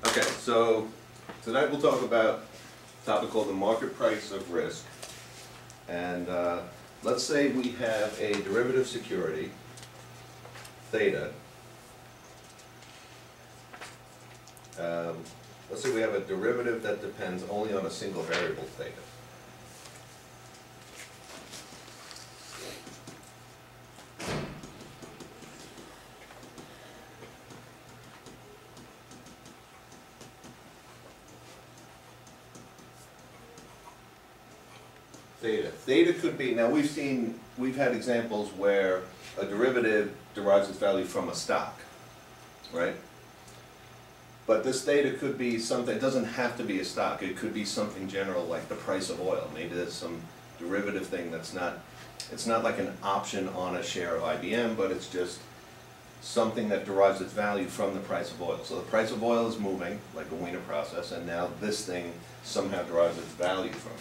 Okay, so tonight we'll talk about a topic called the market price of risk. And let's say we have a derivative security, theta. Let's say we have a derivative that depends only on a single variable, theta. Theta could be, now we've had examples where a derivative derives its value from a stock, right? But this theta could be something, it doesn't have to be a stock, it could be something general like the price of oil. Maybe there's some derivative thing that's not, it's not like an option on a share of IBM, but it's just something that derives its value from the price of oil. So the price of oil is moving, like a Wiener process, and now this thing somehow derives its value from it.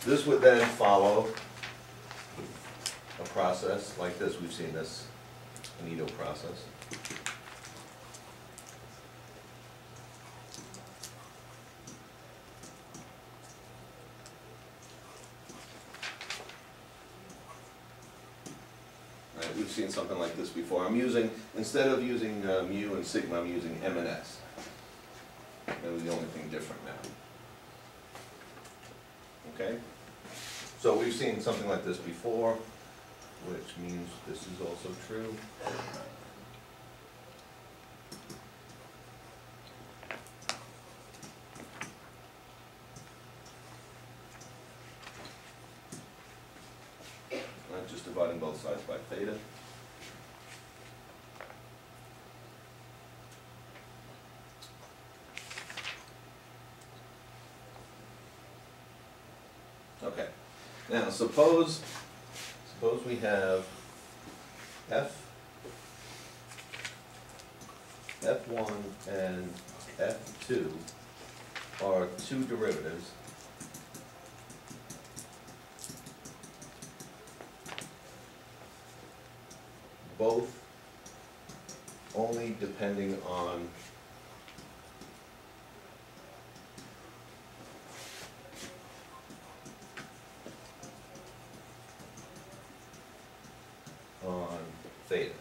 This would then follow a process like this. We've seen this, an Ito process. Right, we've seen something like this before. I'm using, instead of using mu and sigma, I'm using M and S. That was the only thing different now. Okay? So we've seen something like this before, which means this is also true. I'm just dividing both sides by theta. Okay. Now suppose we have F1 and F2 are two derivatives both only depending on theta.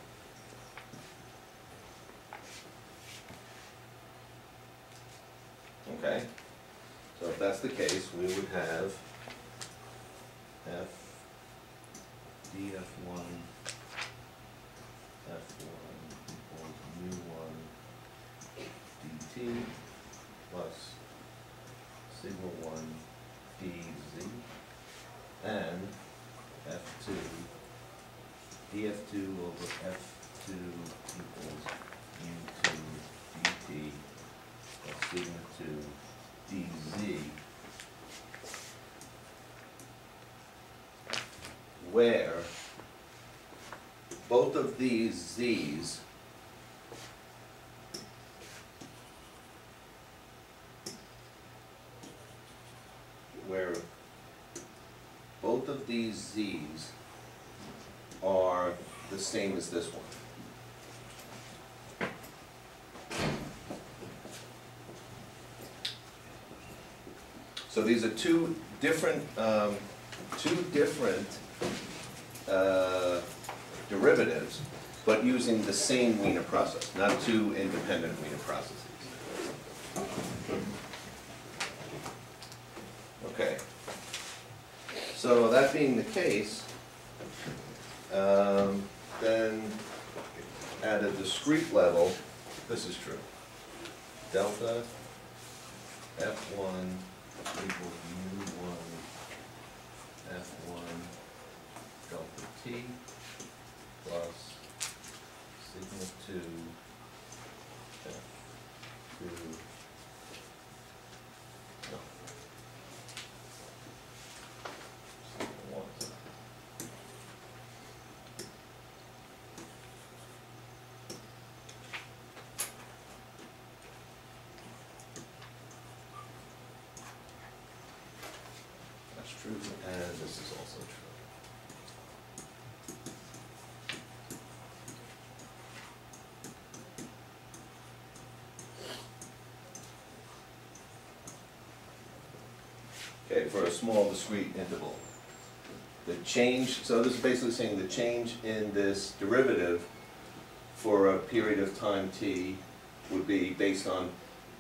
Okay, so if that's the case, we would have F dF1 F1 equals mu1 dt plus sigma 1 dz and F2 dF2 over F2 equals mu2 dt plus sigma 2 dz, where both of these z's are the same as this one. So these are two different derivatives, but using the same Wiener process, not two independent Wiener processes. Okay. So that being the case, then at a discrete level, this is true. Delta F1 equals mu1 F1 delta T plus sigma 2 F2 sigma 1. That's true, and this is also true. okay, for a small discrete interval. The change, so this is basically saying the change in this derivative for a period of time t would be based on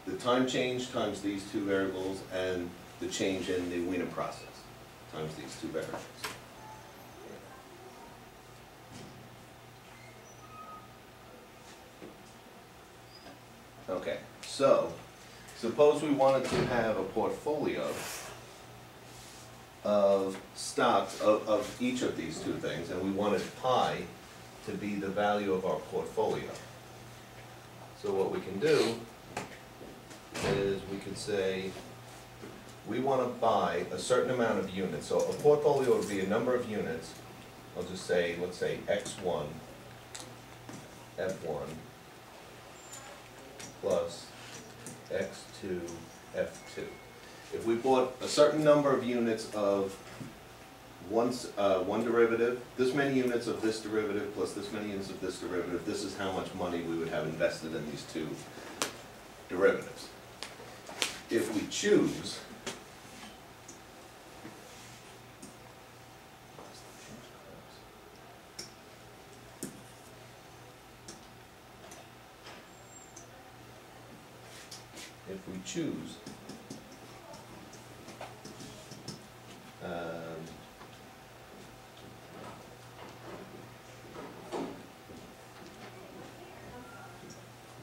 the time change times these two variables and the change in the Wiener process times these two variables. Okay, so suppose we wanted to have a portfolio of stocks of each of these two things, and we wanted pi to be the value of our portfolio. So what we can do is we could say we want to buy a certain amount of units. So a portfolio would be a number of units. I'll just say, let's say x1, f1, plus x2, f2. If we bought a certain number of units of one derivative, this many units of this derivative plus this many units of this derivative, this is how much money we would have invested in these two derivatives. If we choose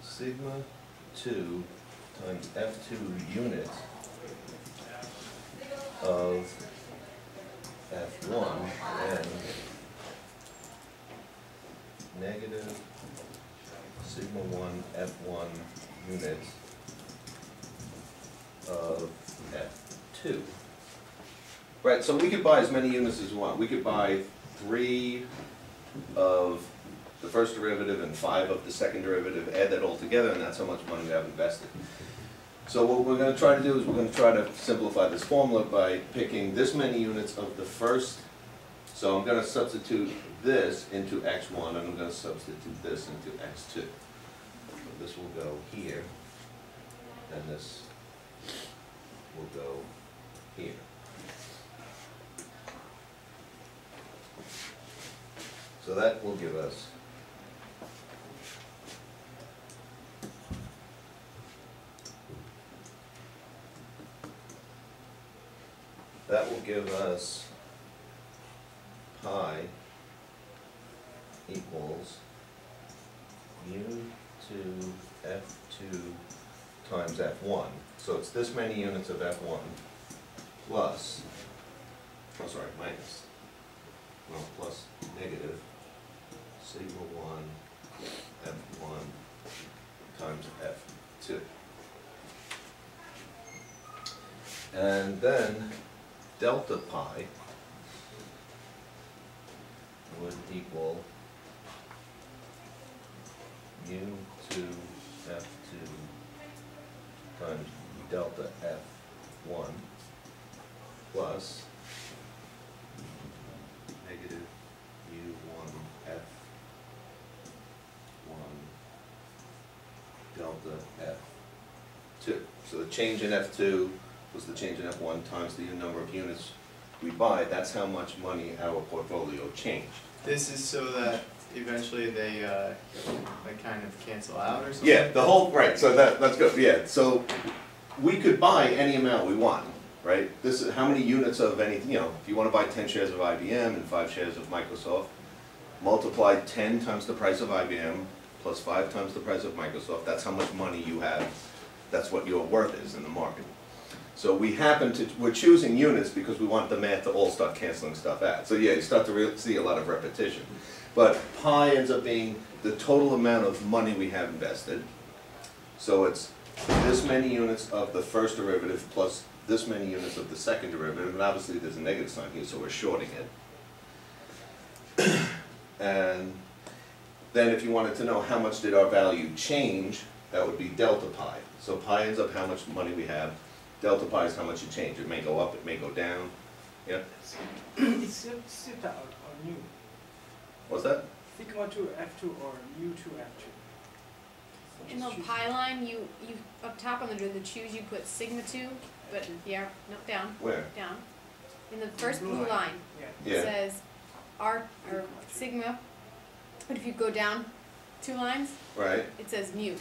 sigma 2 times f2 units of f1 and negative sigma 1 f1 units of f2. Right, so we could buy as many units as we want. We could buy 3 of the first derivative and 5 of the second derivative, add that all together, and that's how much money we have invested. So what we're going to try to do is we're going to try to simplify this formula by picking this many units of the first. So I'm going to substitute this into x1, and I'm going to substitute this into x2. So this will go here, and this will go here. So that will give us pi equals mu2 f2 times f1. So it's this many units of f1 plus, oh sorry, minus, well, plus negative sigma 1 f1 times f2. And then delta pi would equal mu2 f2 times delta f1 plus negative mu1 f1 delta f2. So the change in f2 was the change in f1 times the number of units we buy. That's how much money our portfolio changed. This is so that eventually they like kind of cancel out or something? Yeah, the whole, right, so that's good, yeah. So we could buy any amount we want, right? This is how many units of anything, you know, if you want to buy 10 shares of IBM and 5 shares of Microsoft, multiply 10 times the price of IBM plus 5 times the price of Microsoft, that's how much money you have, that's what your worth is in the market. So we happen to, we're choosing units because we want the math to all start canceling stuff out. So yeah, you start to see a lot of repetition. But pi ends up being the total amount of money we have invested. So it's this many units of the first derivative plus this many units of the second derivative, and obviously there's a negative sign here, so we're shorting it. And then if you wanted to know how much did our value change, that would be delta pi. So pi ends up how much money we have. Delta pi is how much it changed. It may go up, it may go down. Yeah? It's theta or nu. What's that? Sigma 2 F2 or mu 2 F2. In the pi line, you up top on the choose, you put sigma 2, but yeah, no, down, Where? down. In the first Blue blue line. line, Yeah. it Yeah. says R or sigma, but if you go down 2 lines, Right, it says mu.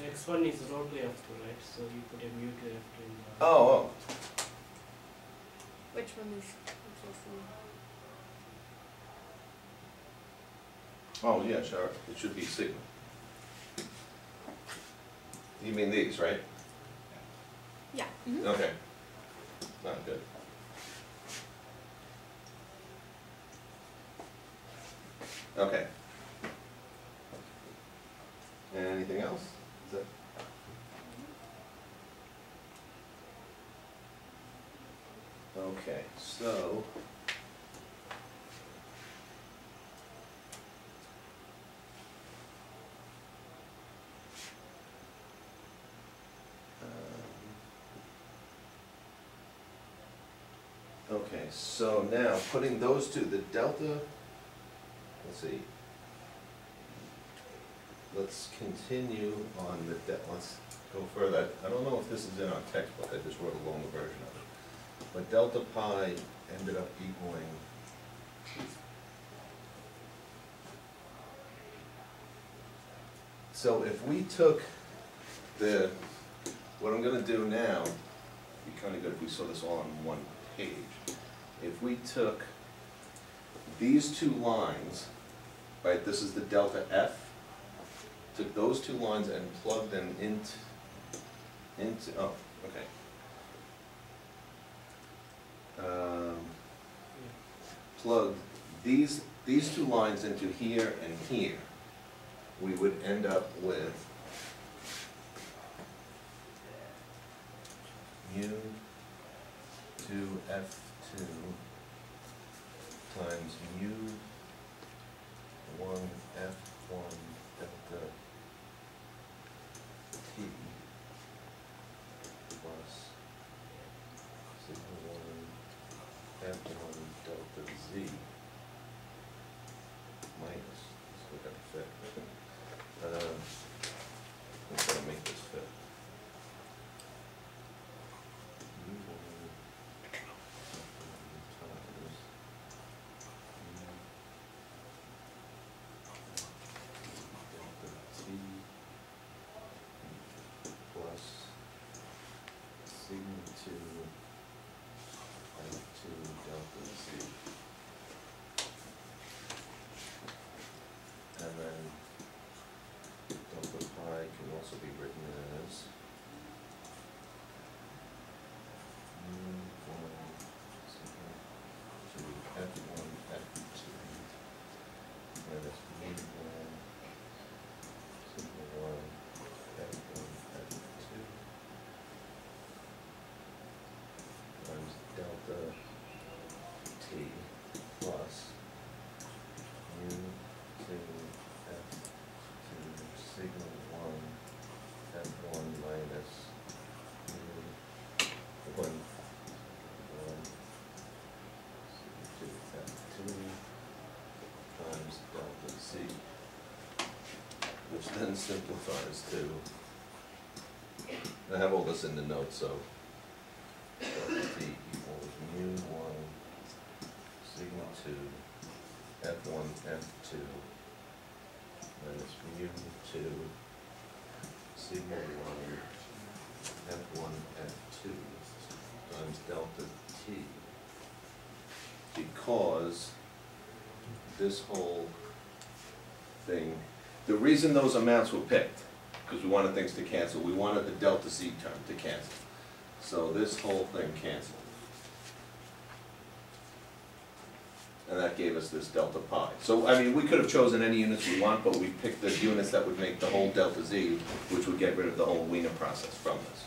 X1 is rotary F2, right? So you put a mu to F2 in the... oh, Which one is this one? oh, yeah, sure, it should be sigma. You mean these, right? Yeah. Mhm. Okay. Not good. Okay. Anything else? Is that? Okay, so. Okay, so now, putting those two, the delta, let's see. Let's continue on let's go further. I don't know if this is in our textbook, I just wrote a longer version of it. But delta pi ended up equaling so if we took what I'm gonna do now, it'd be kinda good if we saw this all on one page. If we took these two lines, right, this is the delta F, took those two lines and plugged them into oh, okay. Plugged these two lines into here and here, we would end up with mu 2F2 times mu 1F1 delta T plus sigma 1F1 delta Z minus, let's look at the fit. Let's try to make this fit. And then delta pi can also be written as mu 1 sigma to F1 F2 minus mu 1 sigma 1 F1 F2 times delta T plus mu sigma F2 sigma 1 F1 minus mu 1 sigma 2 F2 times delta Z, which then simplifies to, I have all this in the notes, so delta T equals mu 1 sigma 2 F1 F2 minus mu 2 sigma 1 F1 F2 times delta T, because this whole thing, the reason those amounts were picked, because we wanted things to cancel, we wanted the delta Z term to cancel. So this whole thing canceled. And that gave us this delta pi. So, I mean, we could have chosen any units we want, but we picked the units that would make the whole delta Z, which would get rid of the whole Wiener process from this.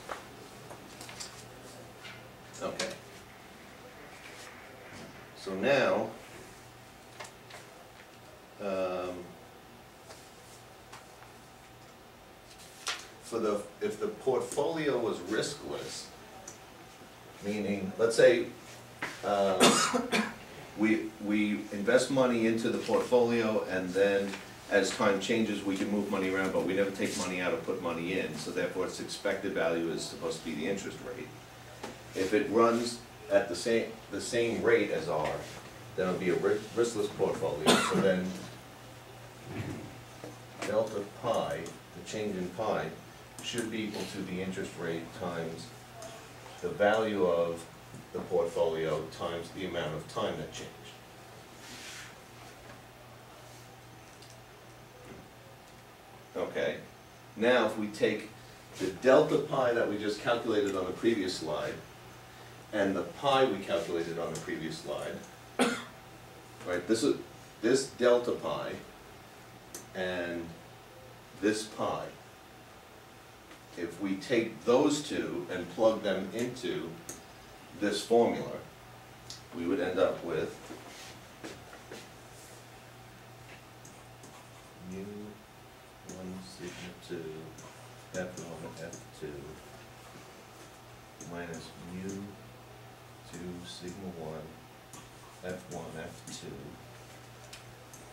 Okay. So now, if the portfolio was riskless, meaning, let's say, we invest money into the portfolio and then as time changes, we can move money around, but we never take money out or put money in, so therefore its expected value is supposed to be the interest rate. If it runs at the same rate as R, then it'll be a riskless portfolio, so then delta pi, the change in pi, should be equal to the interest rate times the value of the portfolio times the amount of time that changed. Okay, now if we take the delta pi that we just calculated on the previous slide and the pi we calculated on the previous slide, right, this delta pi and this pi, if we take those two and plug them into this formula, we would end up with mu 1 sigma 2 F1 F2 minus mu 2 sigma 1 F1 F2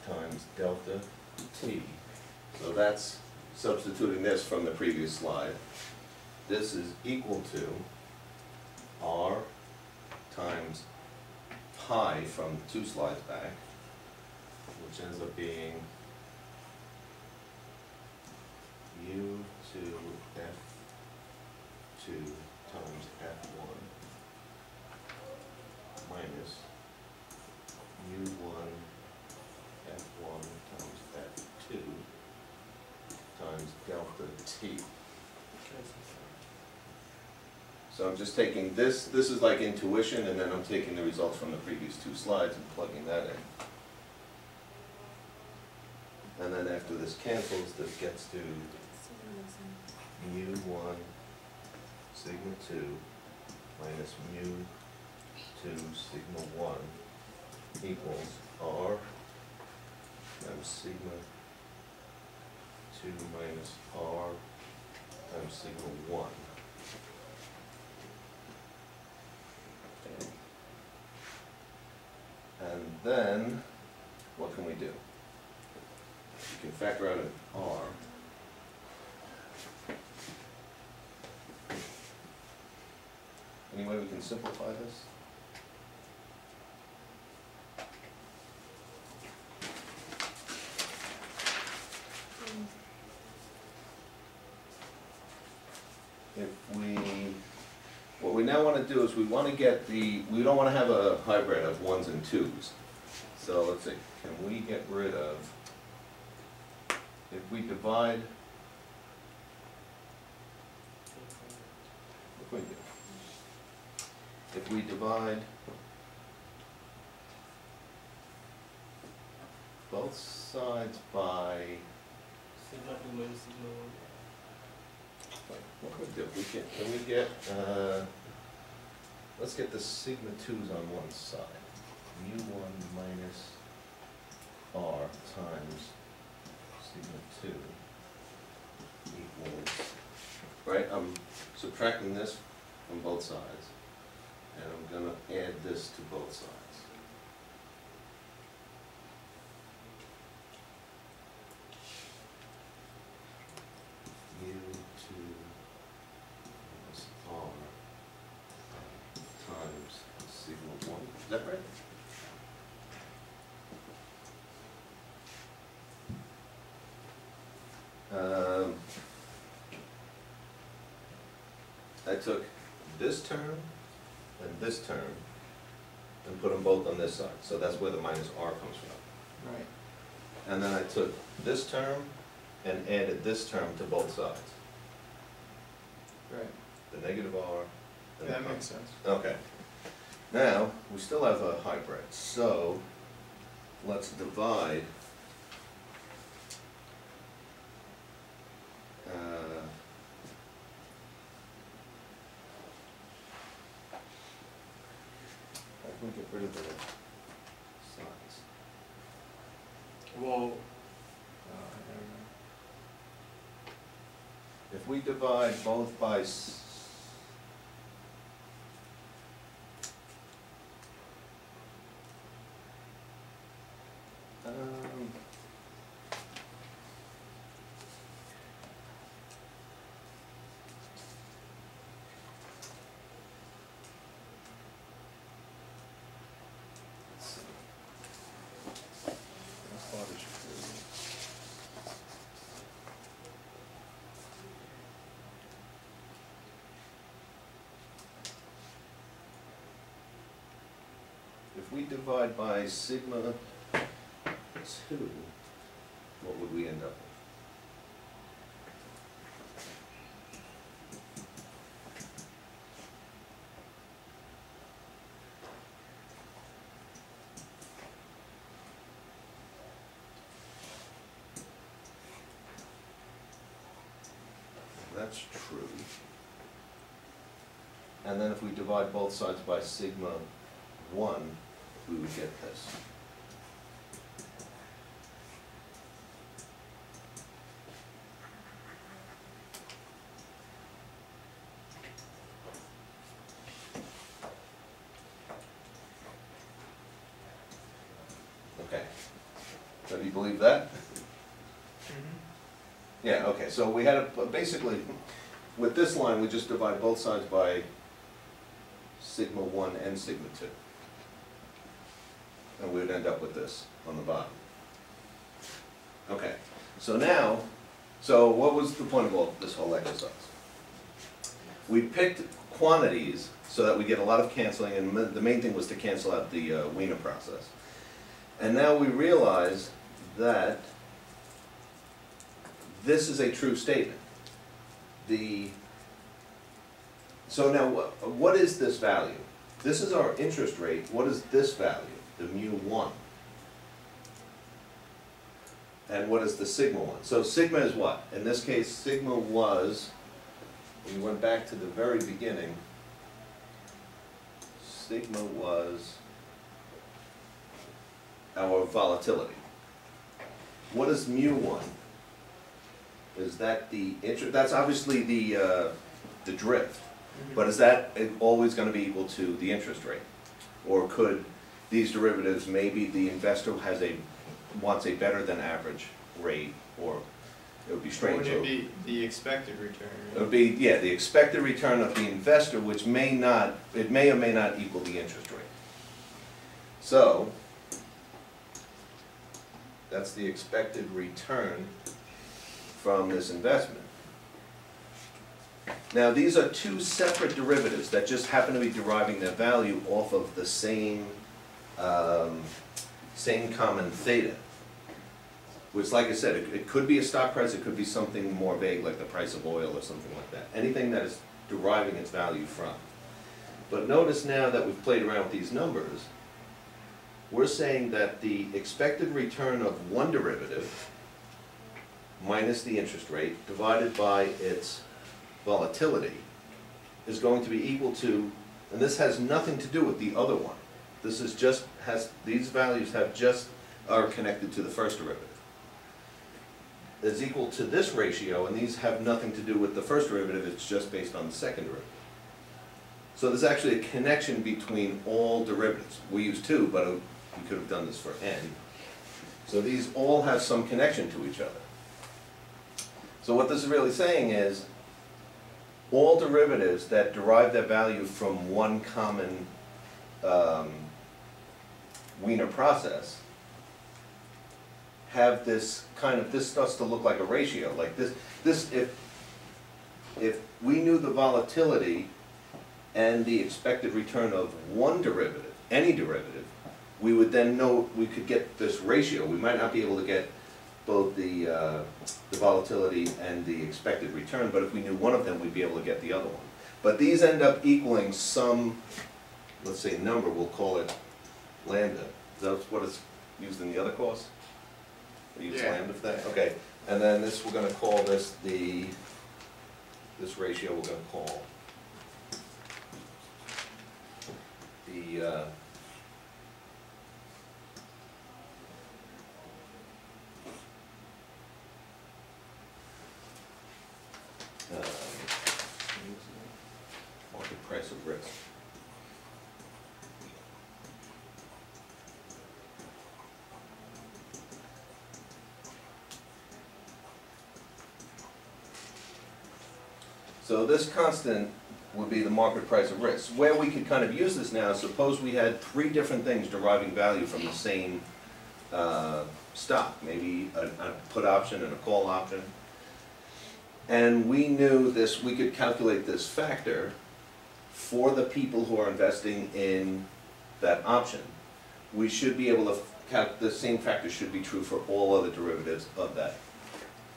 times delta T. So that's substituting this from the previous slide. This is equal to R times pi from 2 slides back, which ends up being U2 F2 times F1 minus U1 F1 times F2 times delta T. So I'm just taking this is like intuition, and then I'm taking the results from the previous 2 slides and plugging that in. And then after this cancels, this gets to mu1 sigma 2 minus mu2 sigma 1 equals R times sigma 2 minus R times sigma 1. Okay. And then, what can we do? We can factor out an R. Any way we can simplify this? What we now want to do is we want to get we don't want to have a hybrid of 1s and 2s. So let's see, can we get rid of, if we divide, what can we do? If we divide both sides by, Sigma 2 minus sigma 1. what can we do? Can we get, let's get the sigma 2's on one side. mu1 minus R times sigma 2 equals, right, I'm subtracting this from both sides, and I'm going to add this to both sides. mu2 minus R times sigma 1, is that right? I took this term and this term and put them both on this side, so that's where the minus R comes from. Right. And then I took this term and added this term to both sides, Right. the negative R and the That R. makes sense. Okay. Now, we still have a hybrid, so let's divide how can we get rid of the sides? Well, I don't know. If we divide both by we divide by sigma 2, what would we end up with? That's true. And then if we divide both sides by sigma 1, we would get this. Okay. So do you believe that? Yeah, okay, so we had a, basically, with this line, we just divide both sides by sigma 1 and sigma 2. And we would end up with this on the bottom. Okay, so now, so what was the point of all this whole exercise? We picked quantities so that we get a lot of canceling, and the main thing was to cancel out the Wiener process. And now we realize that this is a true statement. So now, what is this value? This is our interest rate. What is this value? The mu1. And what is the sigma 1? So sigma is what? In this case, sigma was, we went back to the very beginning, sigma was our volatility. What is mu1? Is that the interest? That's obviously the drift, but is that always going to be equal to the interest rate? Or could these derivatives, maybe the investor wants a better than average rate, or it would be strange. Would it be the expected return? It would be, yeah, the expected return of the investor, which may not, it may or may not equal the interest rate. So, that's the expected return from this investment. Now, these are two separate derivatives that just happen to be deriving their value off of the same common theta. Which, like I said, it could be a stock price, it could be something more vague like the price of oil or something like that. Anything that is deriving its value from. But notice now that we've played around with these numbers, we're saying that the expected return of one derivative minus the interest rate divided by its volatility is going to be equal to, and this has nothing to do with the other one. This is just, these values are connected to the first derivative. Is equal to this ratio, and these have nothing to do with the first derivative, it's just based on the second derivative. So there's actually a connection between all derivatives. We use 2, but we could have done this for n. So these all have some connection to each other. So what this is really saying is, all derivatives that derive their value from one common Wiener process have this kind of, this starts to look like a ratio, like this if we knew the volatility and the expected return of one derivative, any derivative, we would then know, we could get this ratio. We might not be able to get both the volatility and the expected return, but if we knew one of them, we'd be able to get the other one. But these end up equaling some, let's say, number, we'll call it lambda. That's what it's used in the other course? We use lambda for that? Okay. And then this, we're going to call this this ratio we're going to call the market price of risk. So this constant would be the market price of risk. Where we could kind of use this now, suppose we had 3 different things deriving value from the same stock, maybe a put option and a call option. And we knew this, we could calculate this factor for the people who are investing in that option. we should be able to, the same factor should be true for all other derivatives of that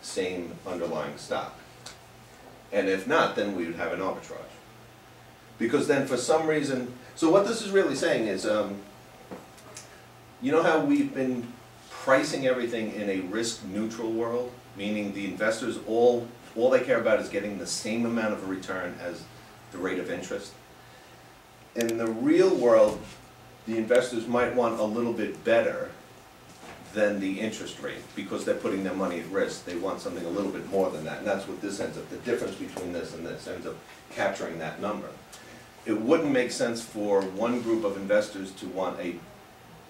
same underlying stock. And if not, then we would have an arbitrage. Because then for some reason, so what this is really saying is, you know how we've been pricing everything in a risk-neutral world? Meaning the investors, all they care about is getting the same amount of a return as the rate of interest. In the real world, the investors might want a little bit better than the interest rate, because they're putting their money at risk. They want something a little bit more than that, and that's what this ends up, the difference between this and this ends up capturing that number. It wouldn't make sense for one group of investors to want a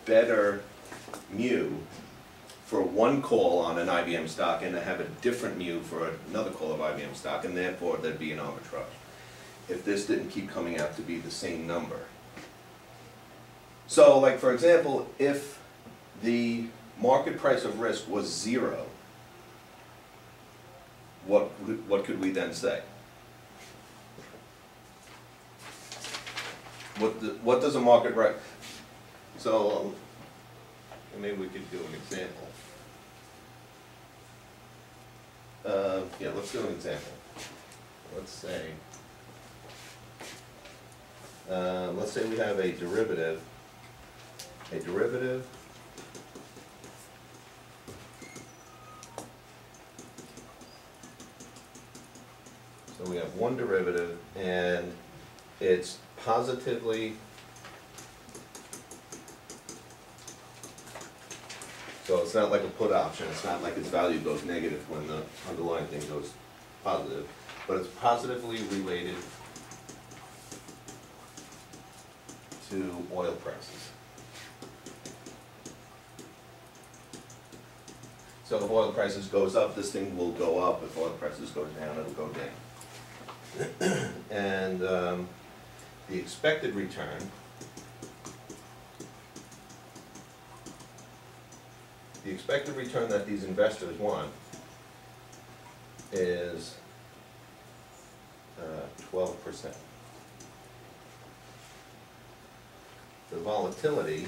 better mu for one call on an IBM stock and to have a different mu for another call of IBM stock, and therefore there'd be an arbitrage if this didn't keep coming out to be the same number. So, like for example, if the market price of risk was 0, what could we then say? What does a market right? So maybe we could do an example. Yeah, let's do an example. Let's say we have a derivative. So we have one derivative, and it's positively, so it's not like a put option, it's not like its value goes negative when the underlying thing goes positive, but it's positively related to oil prices. So if oil prices goes up, this thing will go up. If oil prices goes down, it'll go down. And the expected return that these investors want is 12%. The volatility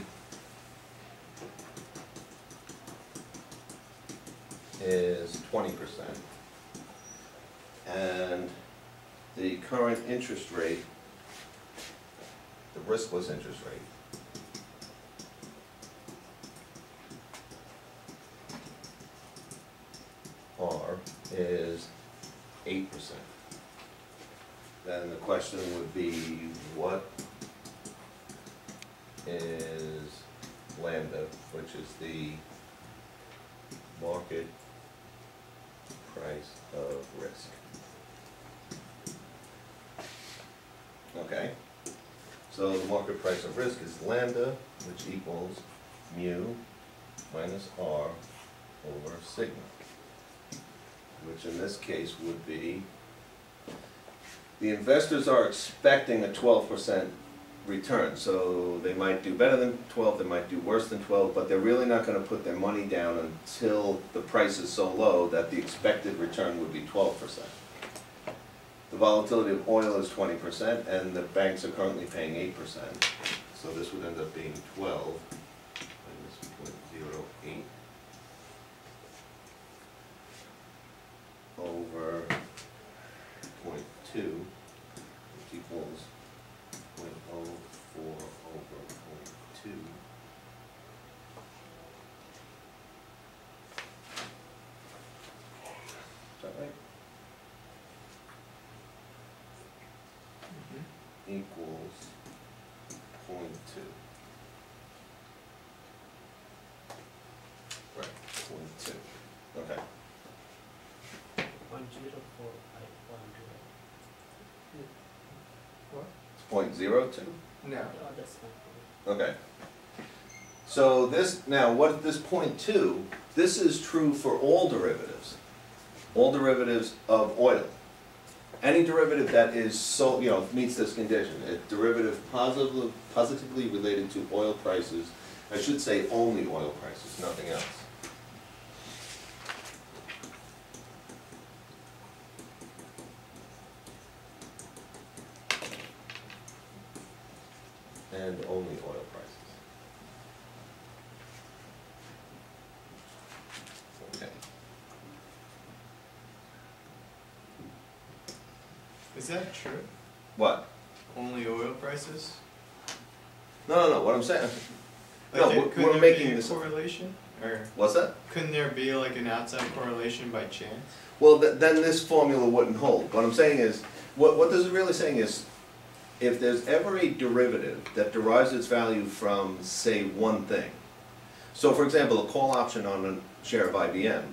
is 20%. And the current interest rate, the riskless interest rate, R, is 8%. Then the question would be, what is lambda, which is the market price of risk? Okay, so the market price of risk is lambda, which equals mu minus R over sigma, which in this case would be, the investors are expecting a 12% return, so they might do better than 12, they might do worse than 12, but they're really not going to put their money down until the price is so low that the expected return would be 12%. The volatility of oil is 20%, and the banks are currently paying 8%, so this would end up being 12 minus 0.08 over 0.2, which equals 0.04 over 0.2. Is that right? Equals 0.2. Right, 0.2. Okay. 0.04, It's 0.02? No. Oh, that's fine. Okay. So this, now what this 0.2, this is true for all derivatives of oil. Any derivative that is so, meets this condition, a derivative positively related to oil prices, I should say only oil prices, nothing else. And only oil prices. Is that true? What? Only oil prices? No, what I'm saying, Like, No, couldn't we're there making be a this- correlation? Or what's that? couldn't there be like an outside correlation by chance? Well, then this formula wouldn't hold. What I'm saying is, what this is really saying is, if there's ever a derivative that derives its value from, say, one thing. So for example, a call option on a share of IBM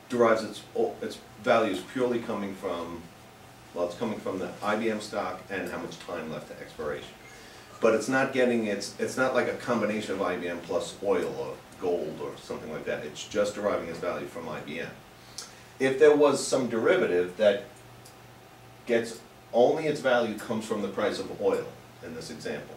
derives its values purely coming from, well, it's coming from the IBM stock and how much time left to expiration. But it's not getting, it's not like a combination of IBM plus oil or gold or something like that. It's just deriving its value from IBM. If there was some derivative that gets, only its value comes from the price of oil, in this example.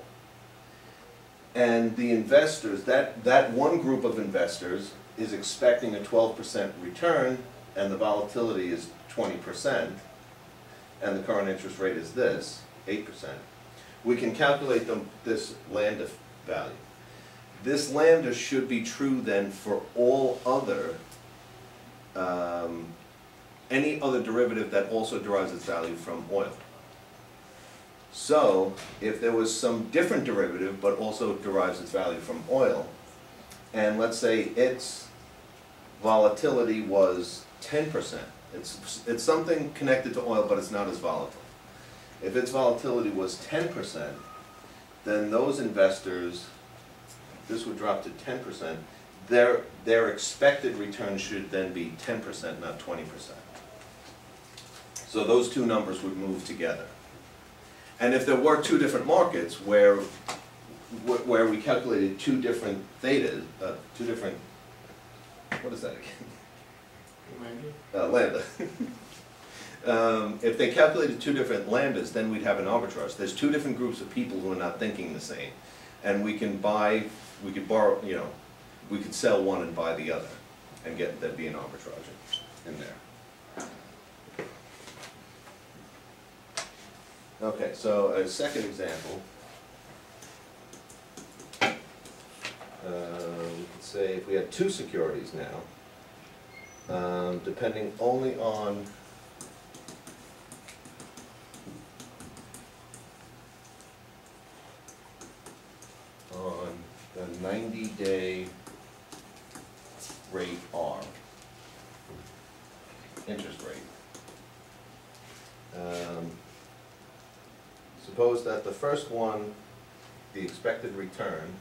And the investors, that one group of investors is expecting a 12% return, and the volatility is 20%, and the current interest rate is this, 8%. We can calculate this lambda value. This lambda should be true then for all other, any other derivative that also derives its value from oil. So, if there was some different derivative but also derives its value from oil, and let's say its volatility was 10%, it's something connected to oil but it's not as volatile. If its volatility was 10%, then those investors, this would drop to 10%, their expected return should then be 10%, not 20%. So those two numbers would move together. And if there were two different markets where we calculated two different thetas, two different, what is that again? Lambda. If they calculated two different lambdas, then we'd have an arbitrage. There's two different groups of people who are not thinking the same. And we could borrow, we could sell one and buy the other, and there'd be an arbitrage in there. Okay, so a second example. We could say if we had two securities now, depending only on the 90-day rate R, interest rate. Suppose that the first one, the expected return,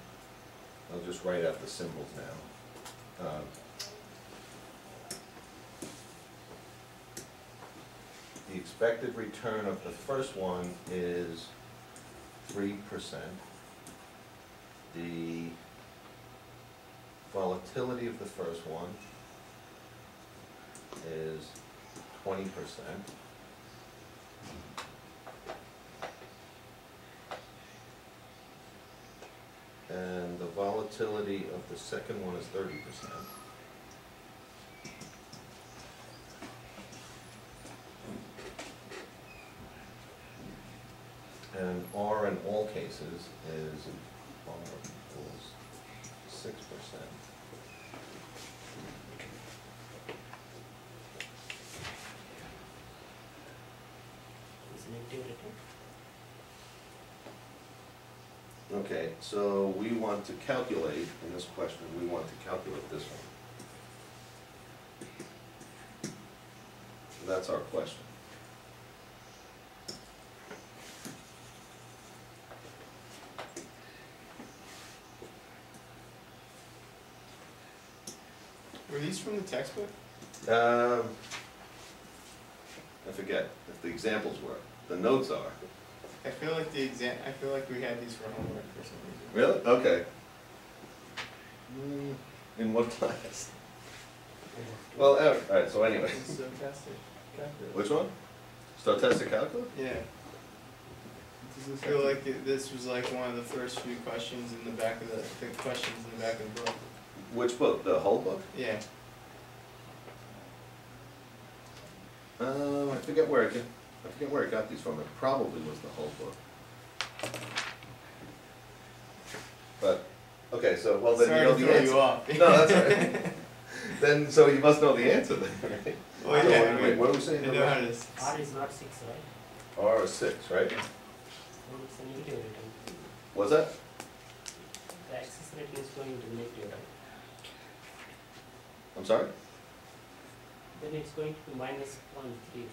I'll just write out the symbols now. The expected return of the first one is 3%. The volatility of the first one is 20%. And the volatility of the second one is 30%. And R in all cases is R equals 6%. Is negative return? Okay, so we want to calculate, in this question, we want to calculate this one. That's our question. Were these from the textbook? I forget if the examples were. The notes are. I feel like I feel like we had these for homework for some reason. Really? Okay. In what class? Well, alright, so anyway. Stochastic calculus. Which one? Stochastic calculus? Yeah. I feel like this was like one of the first few questions in the back of the questions in the back of the book. Which book? The whole book? Yeah. I forget where I got these from. It probably was the whole book. But, okay, so, well then Sorry you know to the throw answer. you off. No, that's all right. Then, so you must know the answer then, right? Well, yeah, Wait, what are we saying? I know how to R is not 6, right? R is 6, right? And it's a negative return. Was that? The excess rating is going to negative, right? I'm sorry? Then it's going to be minus 0.3, right?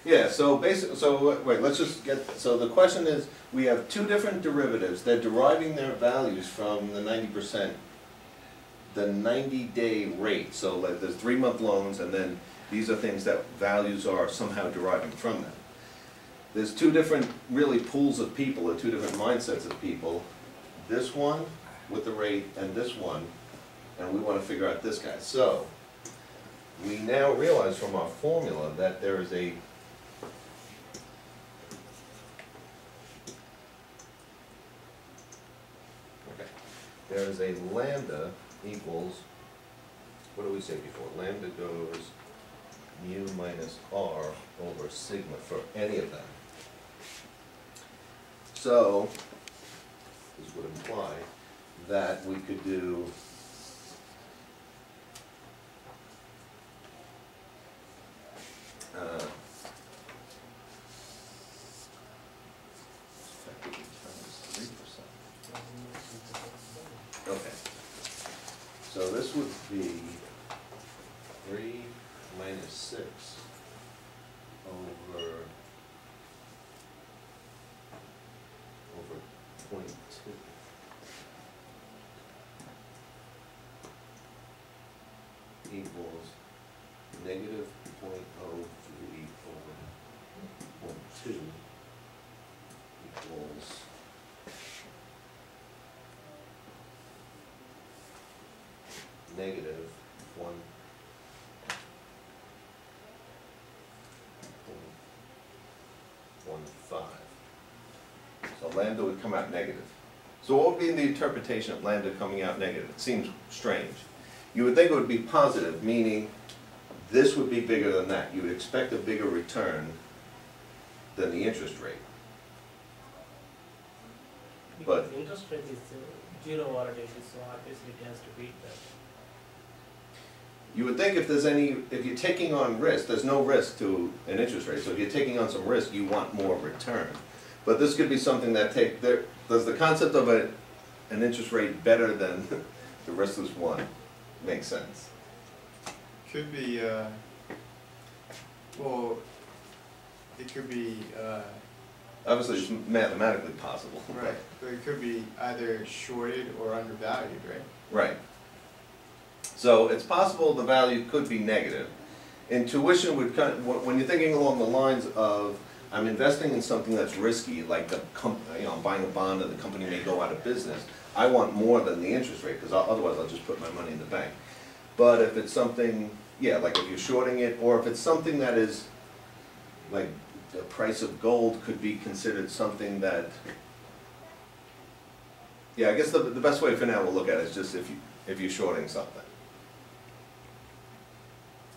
Yeah, so basically, so wait, let's just get, so the question is, we have two different derivatives, they're deriving their values from the 90%, the 90-day rate, so like there's 3-month loans, and then these are things that values are somehow deriving from them. There's two different, really, pools of people, or two different mindsets of people, this one with the rate and this one, and we want to figure out this guy. So, we now realize from our formula that there is a there is a lambda equals, what did we say before? Lambda goes mu minus r over sigma for any of them. So, this would imply that we could do effectively times 3%. Okay. So this would be 3 minus 6 over 0.2 equals negative 0.03 over 0.2 equals negative 1.15. So lambda would come out negative. So what would be the interpretation of lambda coming out negative? It seems strange. You would think it would be positive, meaning this would be bigger than that. You would expect a bigger return than the interest rate. Because But- the interest rate is zero volatility, so obviously it has to beat that. You would think if there's any, if you're taking on risk, there's no risk to an interest rate. So if you're taking on some risk, you want more return. But this could be something that does the concept of an interest rate better than the riskless one make sense? Could be, well, it could be, Obviously, it's mathematically possible. right, but it could be either shorted or undervalued, right? Right. So it's possible the value could be negative. Intuition would kind of, when you're thinking along the lines of, I'm investing in something that's risky, like I'm buying a bond and the company may go out of business, I want more than the interest rate, because otherwise I'll just put my money in the bank. But if it's something, yeah, like if you're shorting it, or if it's something that is, like the price of gold could be considered something that, yeah, I guess the best way for now we'll look at it is just if you're shorting something.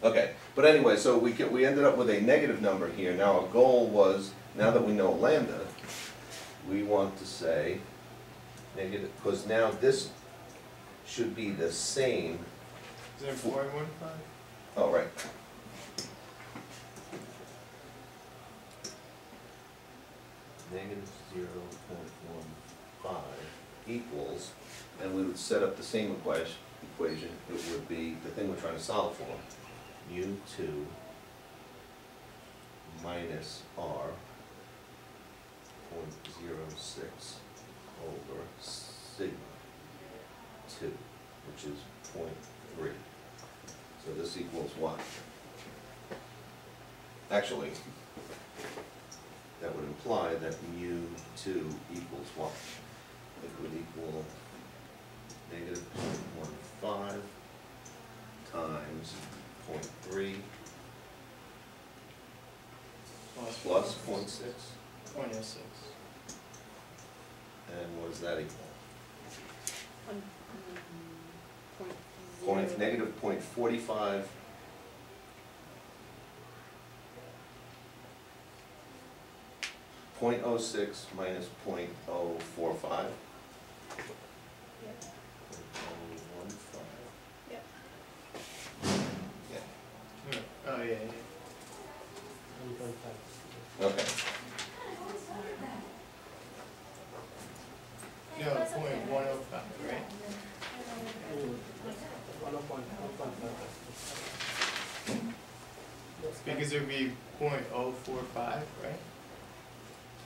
Okay, but anyway, so we ended up with a negative number here. Now our goal was, now that we know lambda, we want to say negative, because now this should be the same. Is it 4.15? Oh, right. Negative 0.15 equals, and we would set up the same equation. It would be the thing we're trying to solve for. mu2 minus r 0.06 over sigma 2, which is 0.3. So this equals what? Actually, that would imply that mu2 equals what? It would equal negative 0.15 times 0.3 plus 0.6. 0.06. And what does that equal? Point Negative 0.45. .06 minus .045. Yep. 0.015. Yep. Yeah. Oh, yeah, yeah. 1.5. Okay. Cause it would be 0.045, right?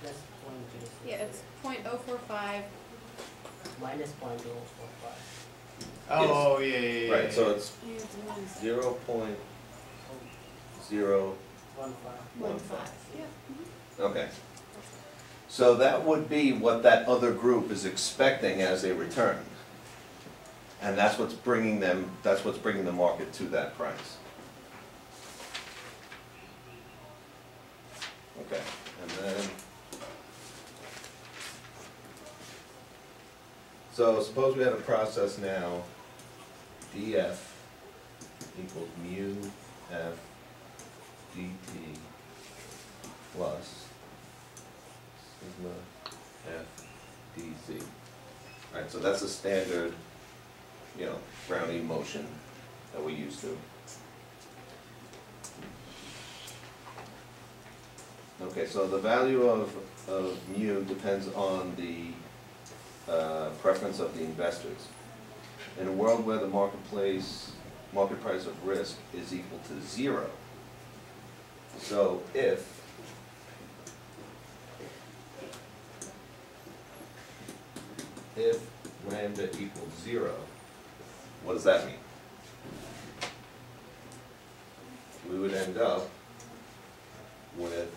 Plus 0.06. Yeah, it's 0.045. Minus 0.045. Oh, yeah. Right, so it's Yeah, it's minus 0.015. 1.5. Yeah. Okay. So that would be what that other group is expecting as a return. And that's what's bringing the market to that price. Okay, and then, so suppose we had a process now, df equals mu f dt plus sigma f dz. Alright, so that's a standard, Brownian motion that we used to. Okay, so the value of mu depends on the preference of the investors. In a world where the market price of risk is equal to 0, so if lambda equals 0, what does that mean? We would end up with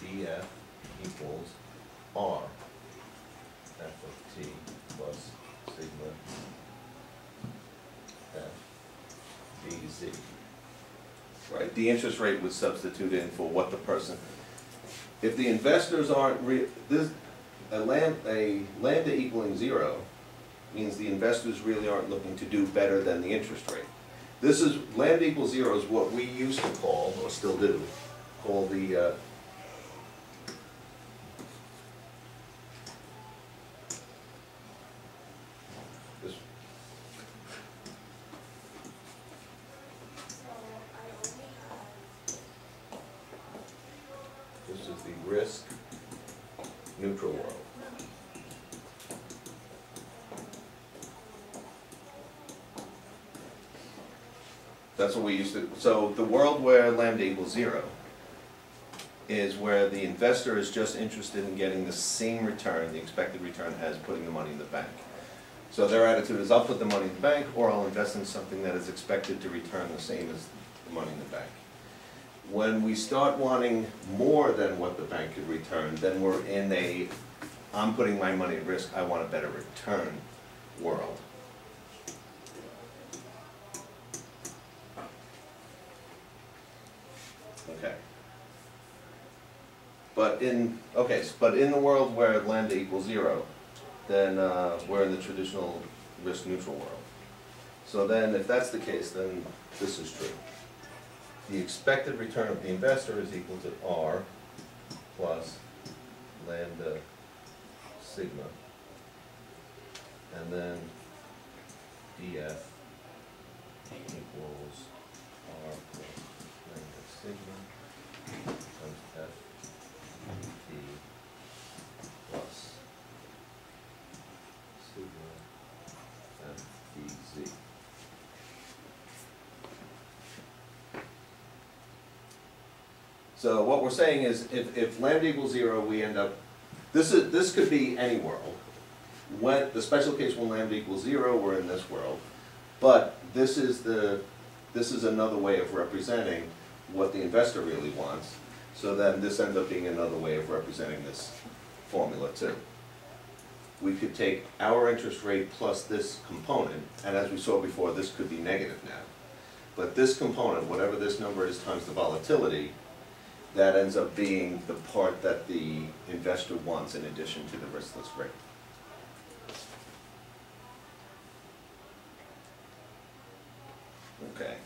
df equals r f of t plus sigma f dz. Right, the interest rate would substitute in for what the person, if the investors aren't a lambda equaling 0 means the investors really aren't looking to do better than the interest rate. This is, lambda equals 0 is what we used to call, or still do, call the this is the risk neutral world. That's what we used to, so the world where lambda equals 0 is where the investor is just interested in getting the same return, the expected return, as putting the money in the bank. So their attitude is, I'll put the money in the bank, or I'll invest in something that is expected to return the same as the money in the bank. When we start wanting more than what the bank could return, then we're in a, I'm putting my money at risk, I want a better return world. Okay. But in the world where lambda equals 0, then we're in the traditional risk neutral world. So then if that's the case, then this is true. The expected return of the investor is equal to R plus lambda sigma, and then dF equals R plus lambda sigma times F d plus sigma F dz. So what we're saying is, if lambda equals 0, we end up, this could be any world. When the special case when lambda equals 0, we're in this world. But this is another way of representing what the investor really wants. So then this ends up being another way of representing this formula too. We could take our interest rate plus this component, and as we saw before, this could be negative now. But this component, whatever this number is times the volatility, that ends up being the part that the investor wants in addition to the riskless rate. Okay.